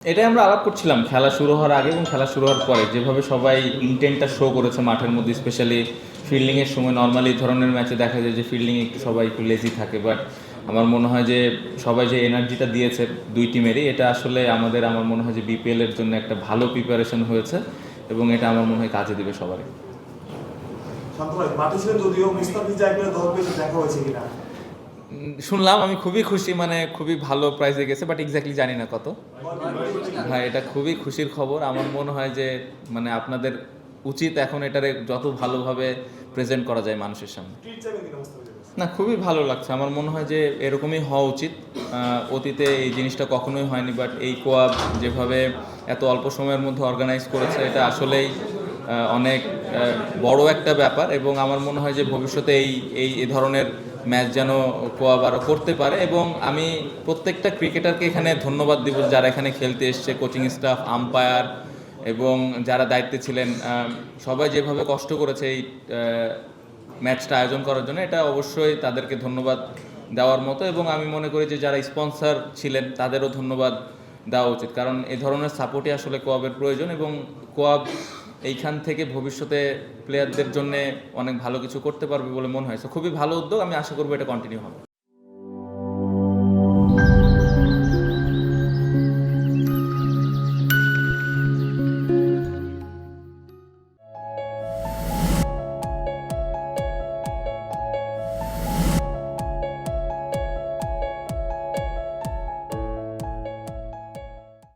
এটাই আমরা আলাপ করছিলাম খেলা শুরু হওয়ার আগে এবং খেলা শুরু হওয়ার পরে, যেভাবে সবাই ইন্টেন্টটা শো করেছে মাঠের মধ্যে, স্পেশালি ফিল্ডিংয়ের সময়। নর্মালি এই ধরনের ম্যাচে দেখা যায় যে ফিল্ডিং একটু সবাই একটু লেজি থাকে, বাট আমার মনে হয় যে সবাই যে এনার্জিটা দিয়েছে দুই টিমেরই, এটা আসলে আমার মনে হয় যে বিপিএলের জন্য একটা ভালো প্রিপারেশন হয়েছে এবং এটা আমার মনে হয় কাজে দেবে সবারই। শুনলাম, আমি খুবই খুশি, মানে খুবই ভালো প্রাইজে গেছে, বাট এক্স্যাক্টলি জানি না কত। ভাই এটা খুবই খুশির খবর। আমার মনে হয় যে মানে আপনাদের উচিত এখন এটারে যত ভালোভাবে প্রেজেন্ট করা যায় মানুষের সামনে। না, খুবই ভালো লাগছে। আমার মনে হয় যে এরকমই হওয়া উচিত। অতীতে এই জিনিসটা কখনোই হয়নি, বাট এই কোয়াব যেভাবে এত অল্প সময়ের মধ্যে অর্গানাইজ করেছে, এটা আসলেই অনেক বড় একটা ব্যাপার। এবং আমার মনে হয় যে ভবিষ্যতে এই ধরনের ম্যাচ যেন কোয়াব আরও করতে পারে। এবং আমি প্রত্যেকটা ক্রিকেটারকে এখানে ধন্যবাদ দিব, যারা এখানে খেলতে এসছে, কোচিং স্টাফ, আম্পায়ার এবং যারা দায়িত্বে ছিলেন। সবাই যেভাবে কষ্ট করেছে এই ম্যাচটা আয়োজন করার জন্য, এটা অবশ্যই তাদেরকে ধন্যবাদ দেওয়ার মতো। এবং আমি মনে করি যে যারা স্পন্সর ছিলেন তাদেরও ধন্যবাদ দেওয়া উচিত, কারণ এই ধরনের সাপোর্টই আসলে কোয়াবের প্রয়োজন। এবং কোয়াব এইখান থেকে ভবিষ্যতে প্লেয়ারদের জন্য অনেক ভালো কিছু করতে পারবে বলে মনে হয়। খুবই ভালো উদ্যোগ, আমি আশা করবো এটা কন্টিনিউ হবে।